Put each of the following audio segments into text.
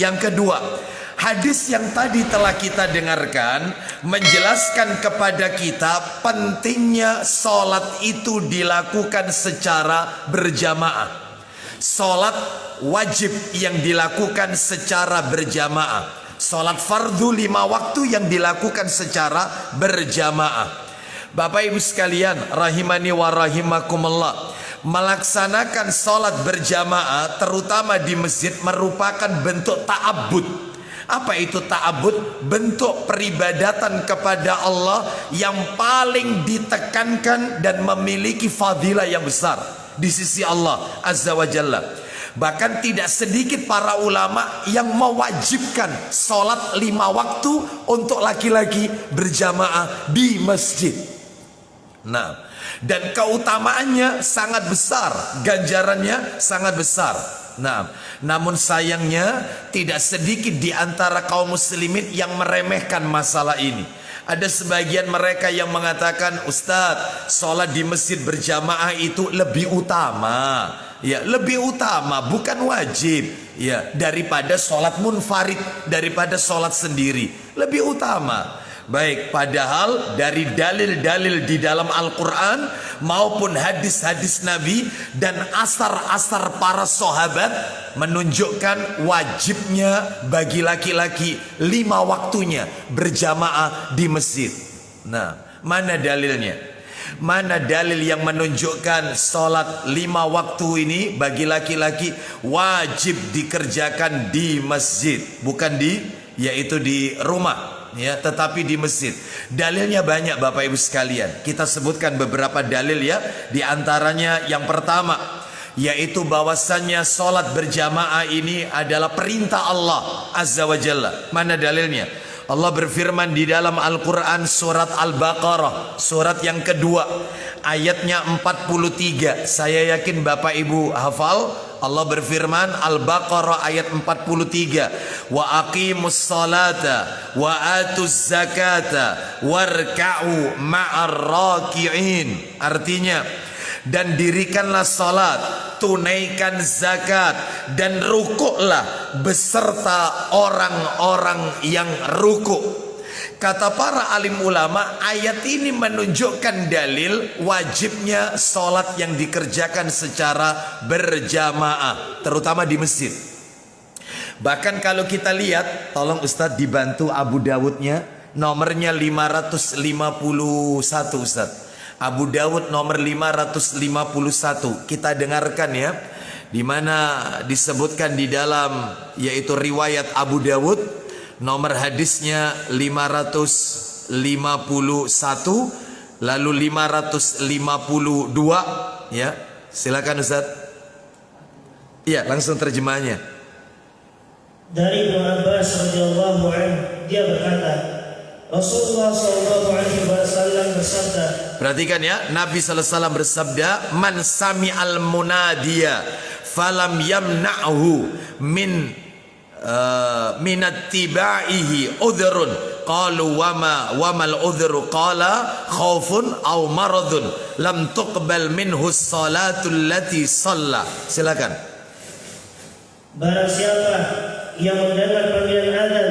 Yang kedua, hadis yang tadi telah kita dengarkan menjelaskan kepada kita pentingnya sholat itu dilakukan secara berjamaah. Sholat wajib yang dilakukan secara berjamaah. Sholat fardu 5 waktu yang dilakukan secara berjamaah. Bapak ibu sekalian rahimani wa rahimakumullah, melaksanakan sholat berjamaah terutama di masjid merupakan bentuk ta'abbud. Apa itu ta'abbud? Bentuk peribadatan kepada Allah yang paling ditekankan dan memiliki fadilah yang besar di sisi Allah Azza wa Jalla. Bahkan tidak sedikit para ulama yang mewajibkan sholat 5 waktu untuk laki-laki berjamaah di masjid. Nah, dan keutamaannya sangat besar, ganjarannya sangat besar. Nah, namun sayangnya tidak sedikit di antara kaum muslimin yang meremehkan masalah ini. Ada sebagian mereka yang mengatakan, Ustadz, sholat di masjid berjamaah itu lebih utama. Ya, lebih utama, bukan wajib. Ya, daripada sholat munfarid, daripada sholat sendiri, lebih utama. Baik, padahal dari dalil-dalil di dalam Al-Quran maupun hadis-hadis Nabi dan asar-asar para sahabat menunjukkan wajibnya bagi laki-laki 5 waktunya berjamaah di masjid. Nah, mana dalilnya? Mana dalil yang menunjukkan sholat 5 waktu ini bagi laki-laki wajib dikerjakan di masjid, bukan yaitu di rumah, ya, tetapi di masjid. Dalilnya banyak Bapak Ibu sekalian. Kita sebutkan beberapa dalil ya. Di antaranya yang pertama, yaitu bahwasannya sholat berjamaah ini adalah perintah Allah Azza wa Jalla. Mana dalilnya? Allah berfirman di dalam Al-Quran surat Al-Baqarah, surat yang kedua, ayatnya 43. Saya yakin Bapak Ibu hafal. Allah berfirman Al-Baqarah ayat 43, wa aqimus salata wa atuz zakata warka'u ma'ar raki'in. Artinya, dan dirikanlah salat, tunaikan zakat, dan rukuklah beserta orang-orang yang rukuk. Kata para alim ulama, ayat ini menunjukkan dalil wajibnya sholat yang dikerjakan secara berjamaah, terutama di masjid. Bahkan kalau kita lihat, tolong Ustadz dibantu Abu Dawudnya, nomornya 551 Ustadz. Abu Dawud nomor 551. Kita dengarkan ya, di mana disebutkan di dalam yaitu riwayat Abu Dawud. Nomor hadisnya 551, lalu 552, ya. Silakan Ustaz. Iya, langsung terjemahnya. Dari Ibnu Abbas radhiyallahu anhu, dia berkata, Rasulullah sallallahu alaihi wasallam bersabda. Perhatikan ya, Nabi sallallahu alaihi wasallam bersabda, "Man sami'al munadiya falam yamna'hu min minattiba'ihi udhrun qalu wamal udhru qala khaufun aw maradun lam tuqbal minhu as-salatu allati shalla." Silakan. Barang siapa yang mendengar panggilan azan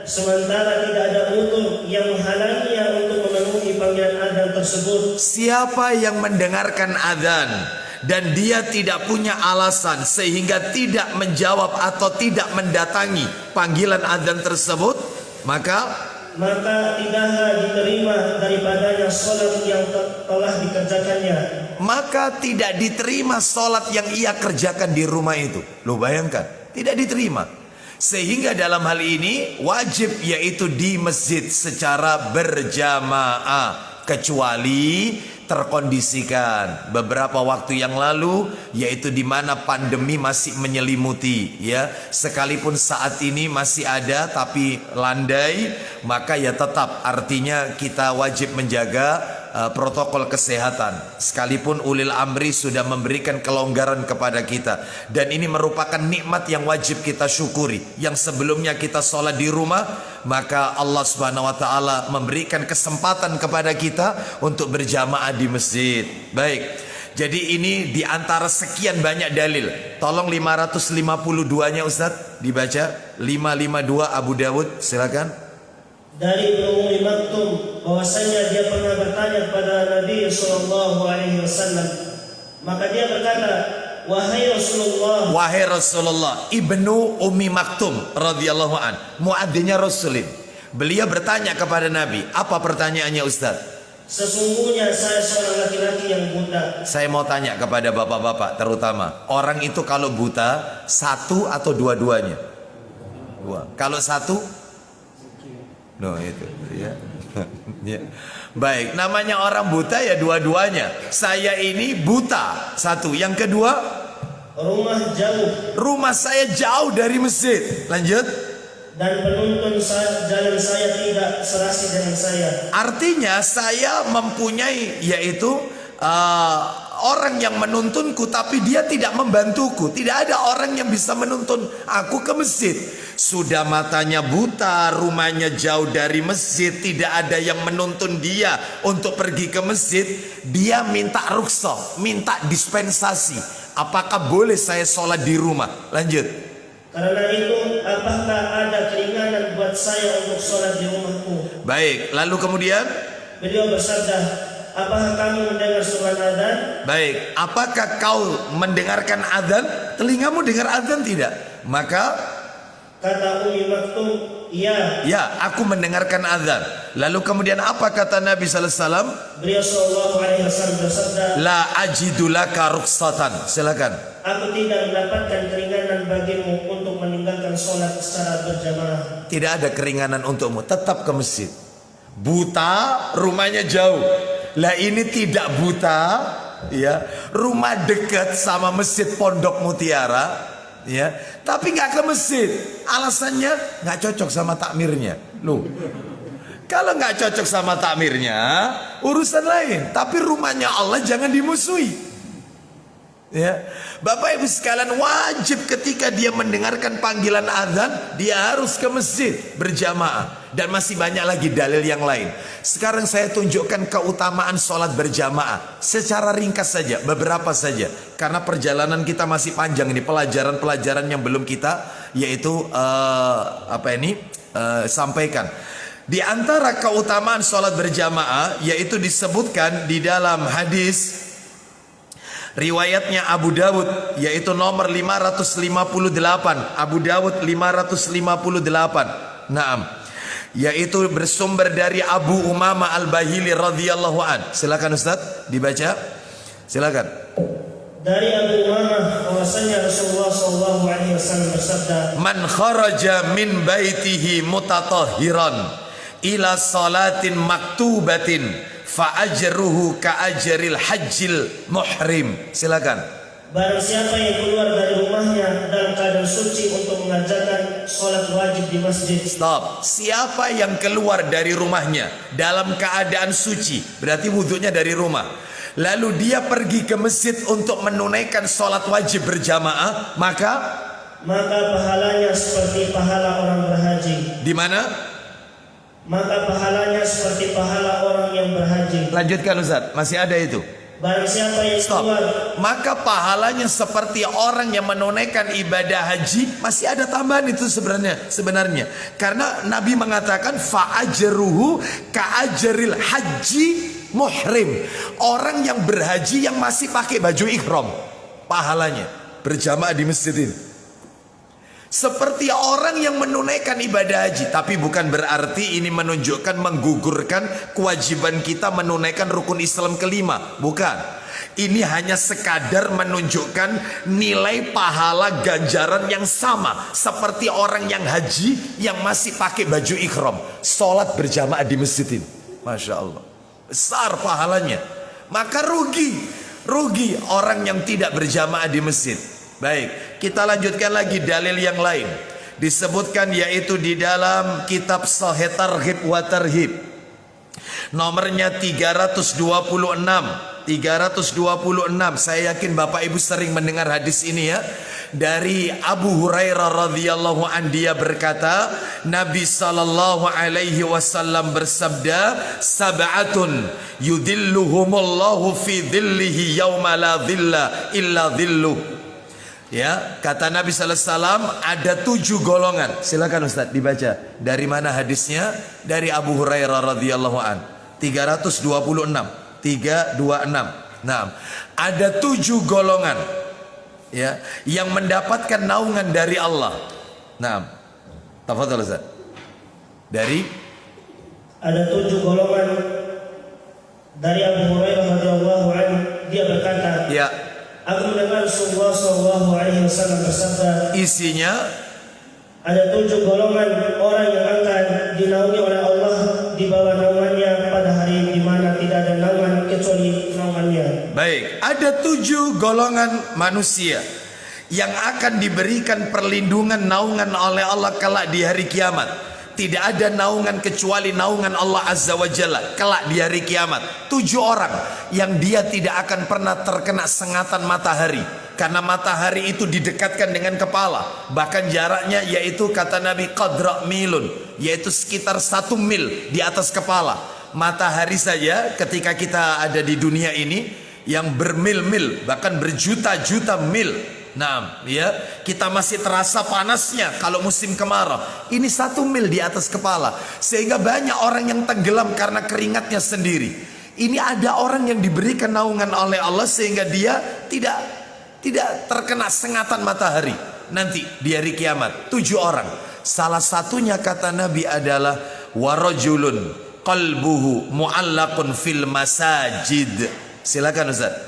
sementara tidak ada udhur yang menghalanginya untuk memenuhi panggilan azan tersebut. Siapa yang mendengarkan azan dan dia tidak punya alasan sehingga tidak menjawab atau tidak mendatangi panggilan azan tersebut, maka tidaklah diterima daripadanya sholat yang telah dikerjakannya. Maka tidak diterima sholat yang ia kerjakan di rumah itu. Lu bayangkan, tidak diterima. Sehingga dalam hal ini wajib yaitu di masjid secara berjamaah, kecuali terkondisikan beberapa waktu yang lalu, yaitu di mana pandemi masih menyelimuti, ya, sekalipun saat ini masih ada tapi landai, maka ya tetap artinya kita wajib menjaga protokol kesehatan, sekalipun ulil amri sudah memberikan kelonggaran kepada kita. Dan ini merupakan nikmat yang wajib kita syukuri. Yang sebelumnya kita sholat di rumah, maka Allah Subhanahu wa taala memberikan kesempatan kepada kita untuk berjamaah di masjid. Baik, Jadi ini di antara sekian banyak dalil. Tolong 552-nya Ustaz dibaca. 552 Abu Dawud, silakan. Dari Ibnu Ummi Maktum bahwasanya dia pernah bertanya kepada Nabi sallallahu alaihi wasallam. Maka dia berkata, "Wahai Rasulullah." Wahai Rasulullah. Ibnu Ummi Maktum radhiyallahu an, muadzinnya Rasulin. Beliau bertanya kepada Nabi. Apa pertanyaannya Ustaz? Sesungguhnya saya seorang laki-laki yang buta. Saya mau tanya kepada bapak-bapak terutama. Orang itu kalau buta, satu atau dua-duanya? Dua. Kalau satu? No, itu ya. Ya. Baik, namanya orang buta ya dua-duanya. Saya ini buta, satu. Yang kedua, Rumah jauh rumah saya jauh dari masjid. Lanjut. dan penuntun jalan saya tidak serasi dengan saya. Artinya saya mempunyai yaitu orang yang menuntunku tapi dia tidak membantuku. Tidak ada orang yang bisa menuntun aku ke masjid. Sudah matanya buta, rumahnya jauh dari masjid, tidak ada yang menuntun dia untuk pergi ke masjid. Dia minta rukhsah, minta dispensasi. Apakah boleh saya sholat di rumah? Lanjut. Karena itu, apakah ada keringanan buat saya untuk sholat di rumahku? Baik, lalu kemudian Beliau bersabda, apakah kamu mendengar suara adzan? baik, apakah kau mendengarkan adzan? Telingamu dengar adzan tidak? Maka Kata Ummi Maktum, iya. ya, aku mendengarkan adzan. Lalu kemudian apa kata Nabi sallallahu alaihi wasallam? Beliau sallallahu alaihi wasallam bersabda, La ajidu laka rukhsatan. Silakan. aku tidak mendapatkan keringanan bagimu untuk meninggalkan sholat secara berjamaah. Tidak ada keringanan untukmu, tetap ke masjid. Buta, rumahnya jauh. Lah ini tidak buta, ya. Rumah dekat sama masjid Pondok Mutiara, ya. Tapi nggak ke masjid. Alasannya nggak cocok sama takmirnya. Loh. Kalau nggak cocok sama takmirnya, urusan lain. Tapi rumahnya Allah jangan dimusuhi. Ya, Bapak Ibu sekalian, wajib ketika dia mendengarkan panggilan azan dia harus ke masjid berjamaah, dan masih banyak lagi dalil yang lain. Sekarang saya tunjukkan keutamaan sholat berjamaah secara ringkas saja, beberapa saja, karena perjalanan kita masih panjang ini, pelajaran-pelajaran yang belum kita sampaikan. Di antara keutamaan sholat berjamaah yaitu disebutkan di dalam hadis riwayatnya Abu Dawud, yaitu nomor 558. Abu Dawud 558. Naam. Yaitu bersumber dari Abu Umamah Al-Bahili radhiyallahu an. Silakan Ustaz dibaca. Silakan. Dari Abu Umamah bahwasanya Rasulullah sallallahu alaihi wasallam bersabda, Man kharaja min baitihi mutatahhiran ila salatin maktubatin fa ajruhu ka ajril hajjil muhrim. Silakan. barang siapa yang keluar dari rumahnya dalam keadaan suci untuk mengerjakan sholat wajib di masjid. Stop. Siapa yang keluar dari rumahnya dalam keadaan suci, berarti wudhunya dari rumah, lalu dia pergi ke masjid untuk menunaikan sholat wajib berjamaah, maka pahalanya seperti pahala orang berhaji. di mana? Maka pahalanya seperti pahala orang yang berhaji. Lanjutkan Ustaz, masih ada itu. Barang siapa yang Stop. keluar, Maka pahalanya seperti orang yang menunaikan ibadah haji. Masih ada tambahan itu sebenarnya. Karena Nabi mengatakan fa ajruhu ka ajril haji muhrim. Orang yang berhaji yang masih pakai baju ihram, pahalanya berjamaah di masjid ini seperti orang yang menunaikan ibadah haji. Tapi bukan berarti ini menunjukkan menggugurkan kewajiban kita menunaikan rukun Islam kelima. Bukan. Ini hanya sekadar menunjukkan nilai pahala ganjaran yang sama seperti orang yang haji yang masih pakai baju ihram, sholat berjamaah di masjid ini. Masya Allah, besar pahalanya. Maka rugi orang yang tidak berjamaah di masjid. Baik, kita lanjutkan lagi dalil yang lain. Disebutkan yaitu di dalam kitab Sahih Targhib wa Tarhib. Nomornya 326. Saya yakin Bapak Ibu sering mendengar hadis ini ya. Dari Abu Hurairah radhiyallahu an, dia berkata, Nabi sallallahu alaihi wasallam bersabda, sab'atun yudhilluhumullahu fi dhillihi yauma la dhilla illa dhilluh. Ya, kata Nabi sallallahu alaihi wasallam ada 7 golongan. Silakan Ustaz dibaca. Dari mana hadisnya? Dari Abu Hurairah radhiyallahu an. 326. Nah, ada 7 golongan ya yang mendapatkan naungan dari Allah. Nah, tafadhal Ustaz. Dari Ada 7 golongan dari Abu Hurairah radhiyallahu anhu, dia berkata, ya, aku mendengar Rasulullah sallallahu alaihi wasallam bersabda, isinya ada 7 golongan orang yang akan dinaungi oleh Allah di bawah naungannya pada hari di mana tidak ada naungan kecuali naungannya. baik, ada 7 golongan manusia yang akan diberikan perlindungan naungan oleh Allah kelak di hari kiamat. Tidak ada naungan kecuali naungan Allah Azza wa Jalla kelak di hari kiamat. 7 orang yang dia tidak akan pernah terkena sengatan matahari, karena matahari itu didekatkan dengan kepala. Bahkan jaraknya yaitu kata Nabi qadra milun, yaitu sekitar 1 mil di atas kepala. Matahari saja ketika kita ada di dunia ini yang bermil-mil, bahkan berjuta-juta mil. Nah, ya, kita masih terasa panasnya kalau musim kemarau. Ini 1 mil di atas kepala, sehingga banyak orang yang tenggelam karena keringatnya sendiri. Ini ada orang yang diberikan naungan oleh Allah sehingga dia tidak terkena sengatan matahari nanti di hari kiamat. 7 orang. Salah satunya kata Nabi adalah warajulun qalbuhu mu'allaqun fil masajid. Silakan Ustaz.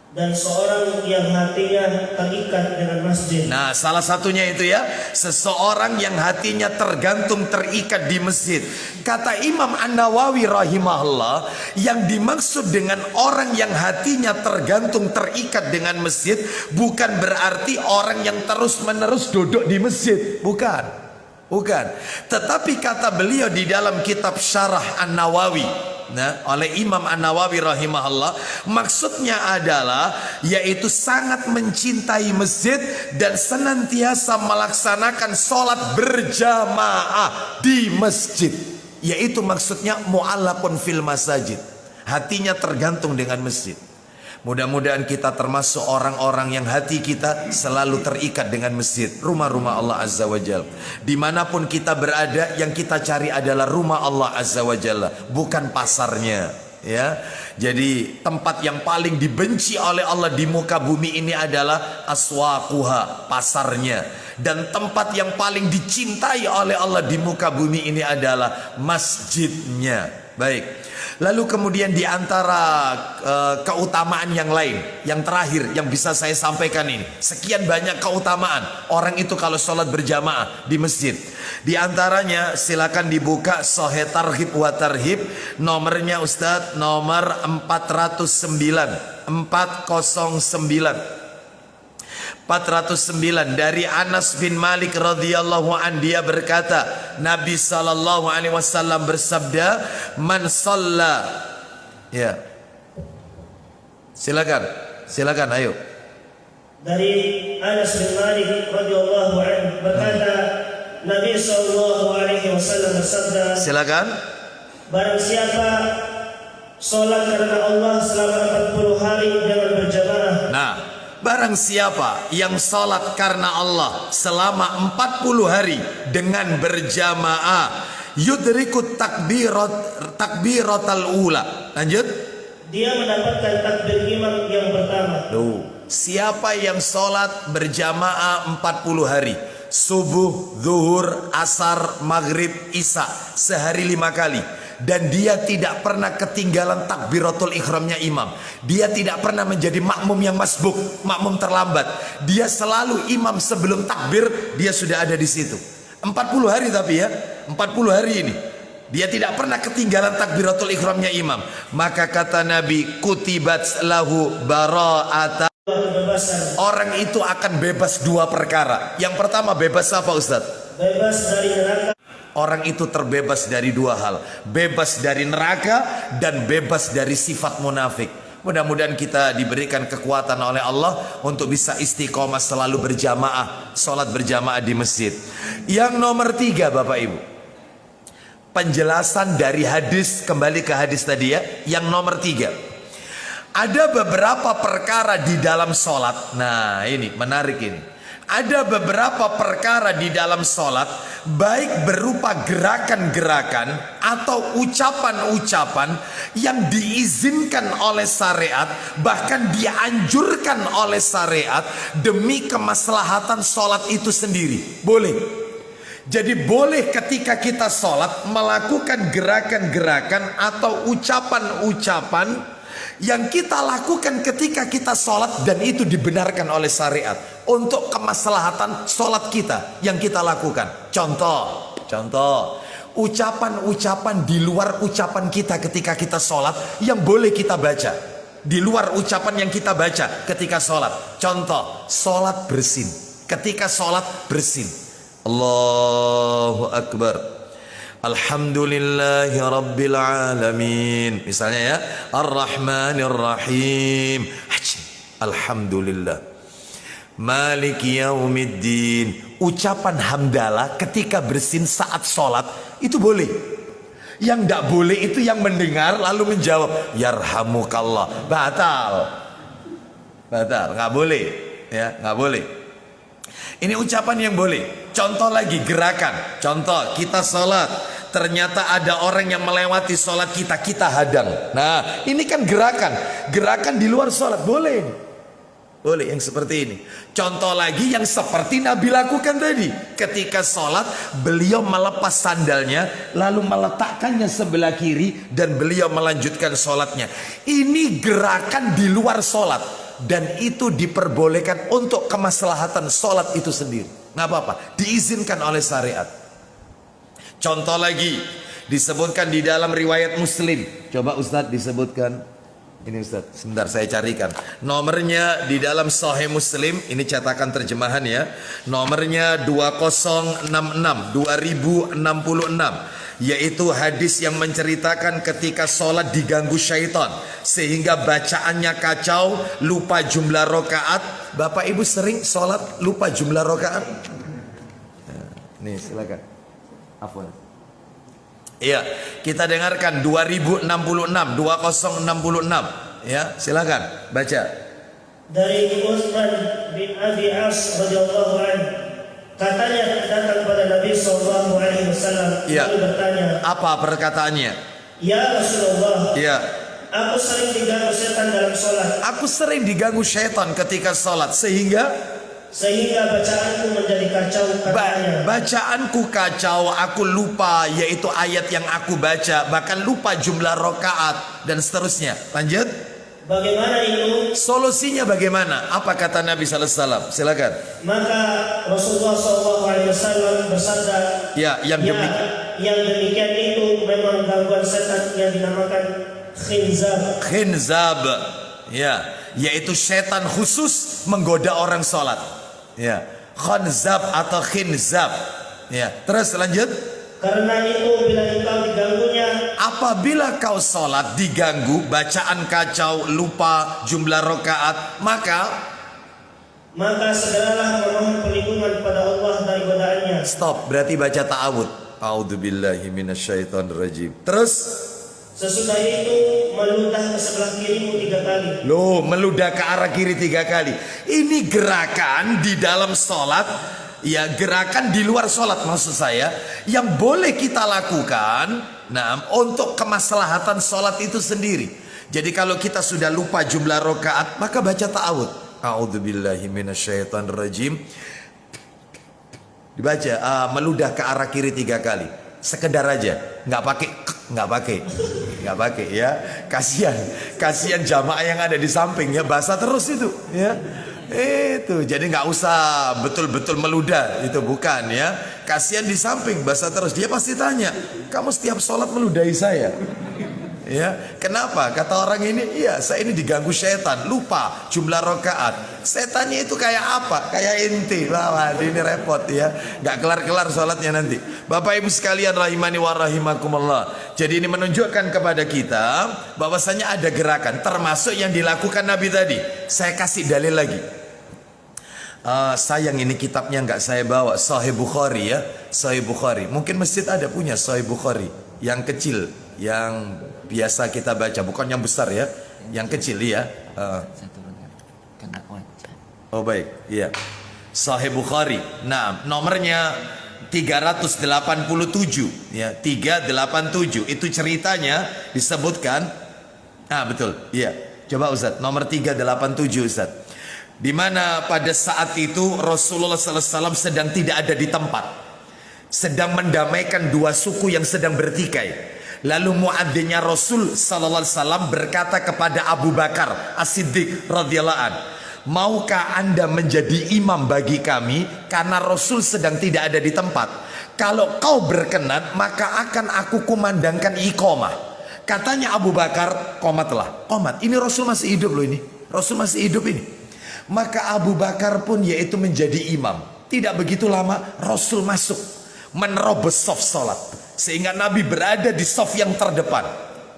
Dan seorang yang hatinya terikat dengan masjid. Nah, salah satunya itu ya, seseorang yang hatinya tergantung terikat di masjid. Kata Imam An-Nawawi rahimahullah, yang dimaksud dengan orang yang hatinya tergantung terikat dengan masjid bukan berarti orang yang terus-menerus duduk di masjid, bukan. Tetapi kata beliau di dalam kitab Syarah An-Nawawi, nah, oleh Imam An-Nawawi rahimahullah, maksudnya adalah yaitu sangat mencintai masjid dan senantiasa melaksanakan sholat berjamaah di masjid, yaitu maksudnya mu'allaqun fil masajid, hatinya tergantung dengan masjid. Mudah-mudahan kita termasuk orang-orang yang hati kita selalu terikat dengan masjid, rumah-rumah Allah Azza wa Jalla. Dimanapun kita berada, yang kita cari adalah rumah Allah Azza wa Jalla, bukan pasarnya. Ya, jadi tempat yang paling dibenci oleh Allah di muka bumi ini adalah aswaquha, pasarnya. Dan tempat yang paling dicintai oleh Allah di muka bumi ini adalah masjidnya. Baik. Lalu kemudian di antara keutamaan yang lain, yang terakhir yang bisa saya sampaikan ini, sekian banyak keutamaan orang itu kalau sholat berjamaah di masjid. Di antaranya silakan dibuka Sahih Targhib wa Tarhib, nomornya Ustadz, nomor 409 dari Anas bin Malik radhiyallahu an, dia berkata, Nabi sallallahu alaihi wasallam bersabda, man shalla, ya, silakan ayo. Dari Anas bin Malik radhiyallahu an berkata, Nabi sallallahu alaihi wasallam bersabda, Silakan. barang siapa sholat karena Allah selama 40 hari dengan berjamaah. Nah, barang siapa yang sholat karena Allah selama 40 hari dengan berjamaah, yudrikut takbiratal ula. Lanjut. Dia mendapatkan takbir imam yang pertama. Siapa yang sholat berjamaah 40 hari, subuh, zuhur, asar, maghrib, isya, sehari 5 kali, dan dia tidak pernah ketinggalan takbiratul ihramnya imam, dia tidak pernah menjadi makmum yang masbuk, makmum terlambat, dia selalu imam sebelum takbir, dia sudah ada di situ 40 hari. Tapi ya 40 hari ini dia tidak pernah ketinggalan takbiratul ihramnya imam, maka kata Nabi, kutibat lahu bara'ata, orang itu akan bebas 2 perkara. Yang pertama, bebas apa Ustadz? Bebas dari neraka. Orang itu terbebas dari 2 hal, bebas dari neraka dan bebas dari sifat munafik. Mudah-mudahan kita diberikan kekuatan oleh Allah untuk bisa istiqomah selalu berjamaah, sholat berjamaah di masjid. Yang nomor 3 Bapak Ibu, penjelasan dari hadis, kembali ke hadis tadi ya. Yang nomor 3, ada beberapa perkara di dalam sholat. Nah ini menarik ini. Ada beberapa perkara di dalam sholat, baik berupa gerakan-gerakan atau ucapan-ucapan yang diizinkan oleh syariat, bahkan dianjurkan oleh syariat demi kemaslahatan sholat itu sendiri. Boleh. Jadi boleh ketika kita sholat melakukan gerakan-gerakan atau ucapan-ucapan yang kita lakukan ketika kita sholat, dan itu dibenarkan oleh syariat untuk kemaslahatan sholat kita yang kita lakukan. Contoh, ucapan-ucapan di luar ucapan kita ketika kita sholat yang boleh kita baca, di luar ucapan yang kita baca ketika sholat. Contoh, sholat bersin. Ketika sholat bersin, Allahu Akbar, Alhamdulillahi Rabbil Alamin, misalnya ya, Ar-Rahmanir Rahim, Alhamdulillah, Maliki Yaumiddin. Ucapan hamdalah ketika bersin saat sholat itu boleh. Yang tidak boleh itu yang mendengar lalu menjawab Yarhamukallah, batal, nggak boleh ya, nggak boleh. Ini ucapan yang boleh. Contoh lagi, gerakan. Contoh, kita sholat, ternyata ada orang yang melewati sholat kita, kita hadang. Nah ini kan gerakan di luar sholat. Boleh, boleh yang seperti ini. Contoh lagi yang seperti Nabi lakukan tadi. Ketika sholat, beliau melepas sandalnya, lalu meletakkannya sebelah kiri, dan beliau melanjutkan sholatnya. Ini gerakan di luar sholat, dan itu diperbolehkan untuk kemaslahatan sholat itu sendiri. Nggak apa-apa, diizinkan oleh syariat. Contoh lagi, disebutkan di dalam riwayat Muslim. Coba Ustadz disebutkan. Ini Ustadz, sebentar saya carikan. Nomornya di dalam Sahih Muslim, ini cetakan terjemahan ya. Nomornya 2066, yaitu hadis yang menceritakan ketika sholat diganggu syaitan sehingga bacaannya kacau, lupa jumlah rakaat. Bapak Ibu sering sholat lupa jumlah rakaat? Nih silakan. Afwan. Iya, kita dengarkan 2066, ya, silakan baca. Dari Utsman bin Abi As radhiyallahu anhu, katanya datang pada Nabi sallallahu alaihi wasallam, lalu bertanya, apa perkataannya? Ya Rasulullah, ya, aku sering diganggu setan dalam sholat. Aku sering diganggu syaitan ketika sholat sehingga bacaanku menjadi kacau, katanya. Bacaanku kacau, aku lupa yaitu ayat yang aku baca, bahkan lupa jumlah rakaat dan seterusnya. Lanjut. Bagaimana itu? Solusinya bagaimana? Apa kata Nabi sallallahu alaihi wasallam? Silakan. Maka Rasulullah sallallahu alaihi wasallam bersabda, yang demikian itu memang gangguan setan yang dinamakan khinzab. Ya, yaitu setan khusus menggoda orang sholat. Ya, khinzab atau khinzab. Ya, terus lanjut. Karena itu bila engkau diganggunya, apabila kau sholat diganggu, bacaan kacau, lupa jumlah rakaat, maka segeralah memohon perlindungan kepada Allah dari godaannya. Stop, berarti baca ta'awud. A'udzubillahi minasyaitonirrajim. Terus sesudah itu meludah ke sebelah kirimu 3 kali. Loh, meludah ke arah kiri 3 kali. Ini gerakan di dalam sholat. Ya, gerakan di luar sholat maksud saya, yang boleh kita lakukan untuk kemaslahatan sholat itu sendiri. Jadi kalau kita sudah lupa jumlah rakaat, maka baca ta'awud. A'udzubillahi minasyaitonirrajim. Dibaca meludah ke arah kiri 3 kali. Sekedar aja, nggak pakai ya. Kasihan jamaah yang ada di samping ya, basah terus itu ya. Itu jadi nggak usah betul-betul meludah, itu bukan ya. Kasihan di samping basah terus, dia pasti tanya, kamu setiap sholat meludahi saya Ya, kenapa? Kata orang ini, iya saya ini diganggu setan, lupa jumlah rakaat. Setannya itu kayak apa? Kayak inti. Wah, ini repot ya. Gak kelar-kelar sholatnya nanti. Bapak Ibu sekalian rahimani wa rahimakumullah. Jadi ini menunjukkan kepada kita bahwasanya ada gerakan termasuk yang dilakukan Nabi tadi. Saya kasih dalil lagi. Sayang ini kitabnya nggak saya bawa, Sahih Bukhari ya, Sahih Bukhari. Mungkin masjid ada punya Sahih Bukhari yang kecil, yang biasa kita baca, bukan yang besar ya, yang kecil ya. Oh baik, iya. Sahih Bukhari. Nah, nomornya 387 ya, 387. Itu ceritanya disebutkan. Betul. Iya. Coba Ustaz, nomor 387 Ustaz. Di mana pada saat itu Rasulullah SAW sedang tidak ada di tempat, sedang mendamaikan dua suku yang sedang bertikai. Lalu muadzinnya Rasul SAW berkata kepada Abu Bakar As-Siddiq radhiyallahu an, maukah anda menjadi imam bagi kami karena Rasul sedang tidak ada di tempat? Kalau kau berkenan maka akan aku kumandangkan iqamah. Katanya Abu Bakar, qomatlah, qomat. Ini Rasul masih hidup loh ini, Rasul masih hidup ini. Maka Abu Bakar pun yaitu menjadi imam. Tidak begitu lama Rasul masuk menerobos saf salat, sehingga Nabi berada di saf yang terdepan.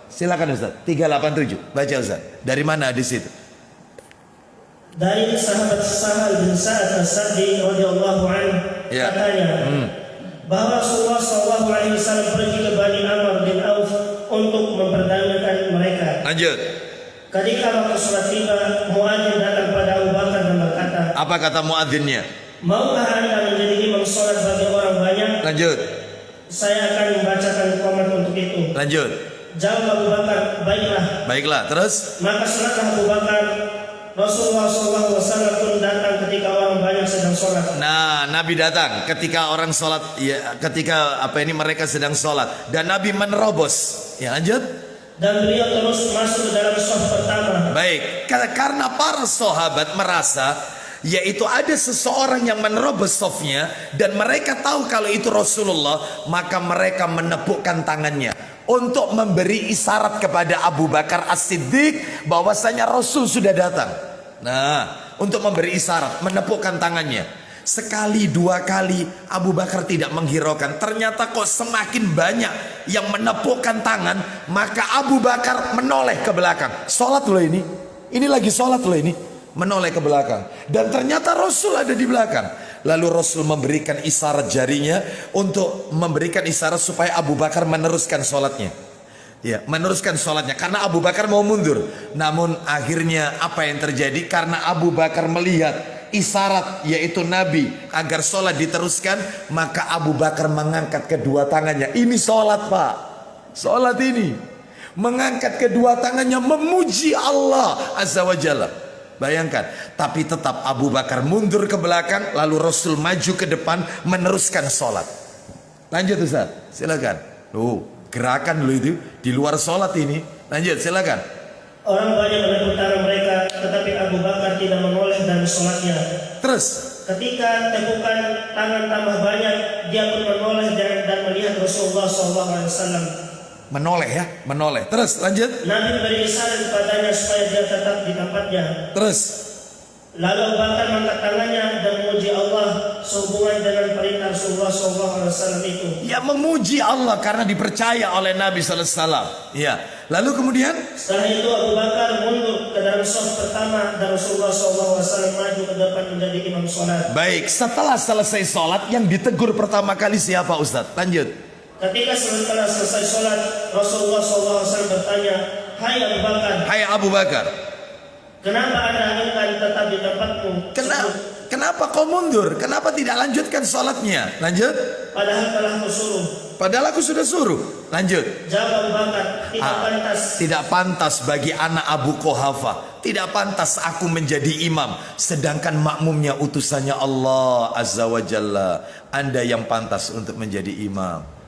Silakan Ustaz, 387 baca Ustaz. Dari mana di situ? Dari sahabat Sahal bin Sa'ad As-Sa'di radhiyallahu anhu, katanya bahwa Rasulullah SAW pergi ke Bani Amr bin Auf untuk memperdamaikan mereka. Lanjut. Ketika waktu sholat tiba, muadzin datang pada Abu Bakar dan berkata, apa kata muadzinnya? Maukah anda menjadi imam sholat bagi orang banyak? Lanjut. Saya akan membacakan qomat untuk itu. Lanjut. Jawab Abu Bakar, baiklah. Baiklah, terus? Maka sholatlah Abu Bakar. Rasulullah SAW pun datang ketika orang banyak sedang sholat. Nah, Nabi datang ketika orang sholat, ya, ketika mereka sedang sholat, dan Nabi menerobos. Ya, lanjut. Dan beliau terus masuk ke dalam shaf pertama. Baik, karena para sahabat merasa yaitu ada seseorang yang menerobos shafnya dan mereka tahu kalau itu Rasulullah, maka mereka menepukkan tangannya untuk memberi isyarat kepada Abu Bakar As-Siddiq bahwasanya Rasul sudah datang. Nah, untuk memberi isyarat, menepukkan tangannya. Sekali dua kali Abu Bakar tidak menghiraukan. Ternyata kok semakin banyak yang menepukkan tangan, maka Abu Bakar menoleh ke belakang. Sholat loh ini lagi sholat loh ini, menoleh ke belakang. Dan ternyata Rasul ada di belakang. Lalu Rasul memberikan isyarat jarinya untuk memberikan isyarat supaya Abu Bakar meneruskan sholatnya. Ya, meneruskan sholatnya karena Abu Bakar mau mundur. Namun akhirnya apa yang terjadi? Karena Abu Bakar melihat isyarat yaitu Nabi agar sholat diteruskan, maka Abu Bakar mengangkat kedua tangannya. Ini sholat Pak, sholat ini mengangkat kedua tangannya memuji Allah Azza wa Jalla. Bayangkan, tapi tetap Abu Bakar mundur ke belakang, lalu Rasul maju ke depan meneruskan sholat. Lanjut Ustaz, silakan. Gerakan dulu itu di luar sholat ini. Lanjut, silakan. Orang banyak menepuk tangan mereka, tetapi Abu Bakar tidak menoleh dalam sholatnya. Terus, ketika tepukan tangan tambah banyak, dia pun menoleh dan melihat Rasulullah SAW. menoleh ya, menoleh. Terus, lanjut. Nabi memberi isyarat kepadanya supaya dia tetap di tempatnya. Terus, lalu Abu Bakar mengangkat tangannya dan memuji Allah sehubungan dengan perintah Rasulullah SAW itu. ya memuji Allah karena dipercaya oleh Nabi SAW. Ya. Lalu kemudian Setelah itu Abu Bakar mundur ke dalam shaf pertama dan Rasulullah SAW maju ke depan menjadi imam sholat. baik, setelah selesai sholat yang ditegur pertama kali siapa Ustadz? Lanjut. Ketika setelah selesai sholat, Rasulullah SAW bertanya, Hai Abu Bakar, Hai Abu Bakar, kenapa anda ingin tetap di tempatmu? kenapa kau mundur? Kenapa tidak lanjutkan sholatnya? Lanjut. Padahal telah kusuruh. Padahal aku sudah suruh. Lanjut. Jawab Abu Bakar, tidak pantas. Tidak pantas bagi anak Abu Quhafa. Tidak pantas aku menjadi imam, sedangkan makmumnya utusannya Allah Azza wa Jalla. Anda yang pantas untuk menjadi imam.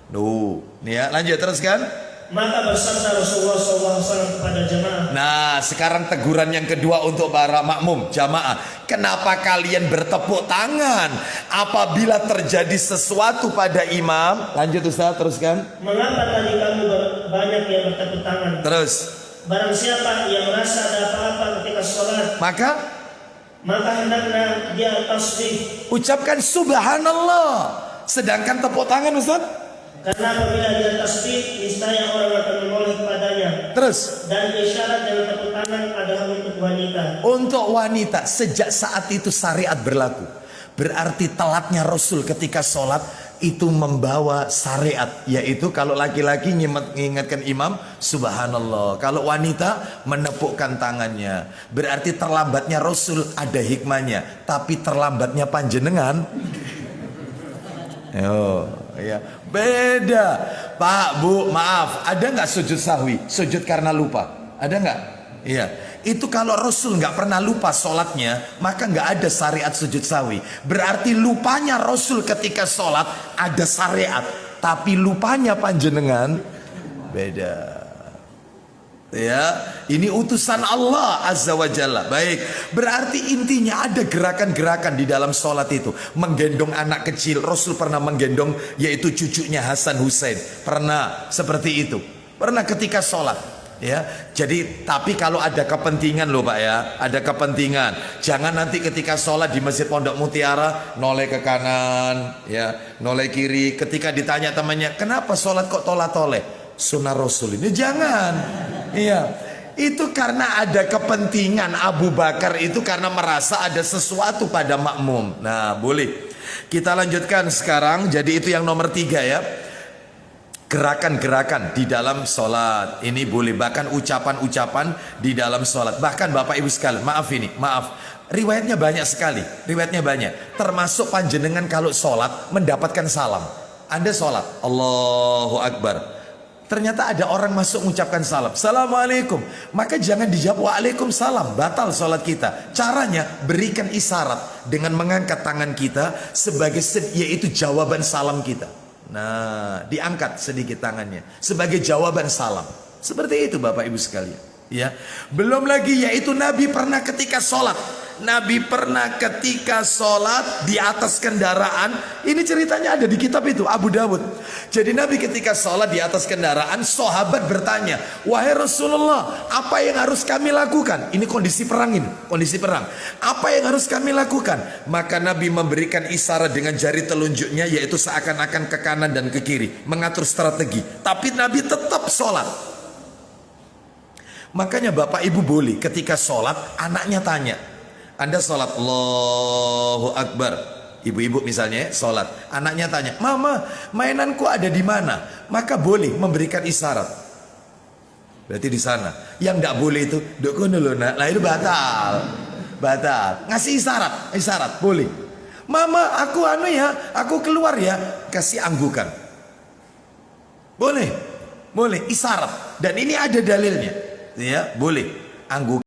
Nih ya, lanjut teruskan. Maka bersabda Rasulullah SAW kepada jamaah. Nah, sekarang teguran yang kedua untuk para makmum jamaah. Kenapa kalian bertepuk tangan apabila terjadi sesuatu pada imam? Lanjut Ustaz, teruskan. Mengapa tadi kamu banyak yang bertepuk tangan? Terus. Barang siapa yang merasa ada apa-apa ketika sholat, Maka hendaknya dia tasbih. ucapkan subhanallah. Sedangkan tepuk tangan Ustaz. Karena apabila dia tasbih, niscaya orang akan menoleh kepadanya. Terus. Dan isyarat dengan tepuk tangan adalah untuk wanita. Untuk wanita, sejak saat itu syariat berlaku. Berarti telatnya Rasul ketika sholat itu membawa syariat. Yaitu kalau laki-laki mengingatkan imam, subhanallah. Kalau wanita menepukkan tangannya. Berarti terlambatnya Rasul ada hikmahnya. Tapi terlambatnya panjenengan. Yo, ya. Beda. Pak, Bu, maaf. Ada nggak sujud sahwi? Sujud karena lupa? Ada nggak? Iya. Itu kalau Rasul nggak pernah lupa sholatnya, maka nggak ada syariat sujud sahwi. Berarti lupanya Rasul ketika sholat ada syariat, tapi lupanya panjenengan beda. Ya, ini utusan Allah Azza wa Jalla. Baik, berarti intinya ada gerakan-gerakan di dalam sholat itu. Menggendong anak kecil, Rasul pernah menggendong yaitu cucunya Hasan Hussein. Pernah seperti itu. Pernah ketika sholat. Ya, jadi tapi kalau ada kepentingan loh Pak ya, ada kepentingan. Jangan nanti ketika sholat di Masjid Pondok Mutiara noleh ke kanan, ya, noleh kiri. Ketika ditanya temannya, kenapa sholat kok tolah-toleh? Sunnah Rasul ini jangan. Iya, itu karena ada kepentingan. Abu Bakar itu karena merasa ada sesuatu pada makmum. Nah, boleh. Kita lanjutkan sekarang. Jadi itu yang nomor 3 ya. Gerakan-gerakan di dalam sholat ini boleh, bahkan ucapan-ucapan di dalam sholat. Bahkan Bapak Ibu sekalian, maaf, riwayatnya banyak sekali, riwayatnya banyak. Termasuk panjenengan kalau sholat mendapatkan salam. Anda sholat, Allahu Akbar. Ternyata ada orang masuk mengucapkan salam, Assalamualaikum. Maka jangan dijawab Waalaikumsalam, batal sholat kita. Caranya berikan isyarat dengan mengangkat tangan kita sebagai yaitu jawaban salam kita. Nah, diangkat sedikit tangannya sebagai jawaban salam. Seperti itu Bapak Ibu sekalian. Ya, belum lagi yaitu Nabi pernah ketika sholat. Nabi pernah ketika sholat di atas kendaraan. Ini ceritanya ada di kitab itu Abu Dawud. Jadi Nabi ketika sholat di atas kendaraan, sahabat bertanya, wahai Rasulullah, apa yang harus kami lakukan? Ini kondisi perang ini, kondisi perang. Apa yang harus kami lakukan? Maka Nabi memberikan isyarat dengan jari telunjuknya, yaitu seakan-akan ke kanan dan ke kiri, mengatur strategi. Tapi Nabi tetap sholat. Makanya Bapak Ibu boleh ketika sholat anaknya tanya, Anda sholat Allahu Akbar, ibu-ibu misalnya sholat, anaknya tanya, Mama, mainanku ada di mana? Maka boleh memberikan isyarat. Berarti di sana. Yang tidak boleh itu duk kono lho nak. Lah itu batal. Batal. Ngasih isyarat boleh. Mama, aku aku keluar ya, kasih anggukan. Boleh. Boleh isyarat. Dan ini ada dalilnya. Ya, boleh. Anggukan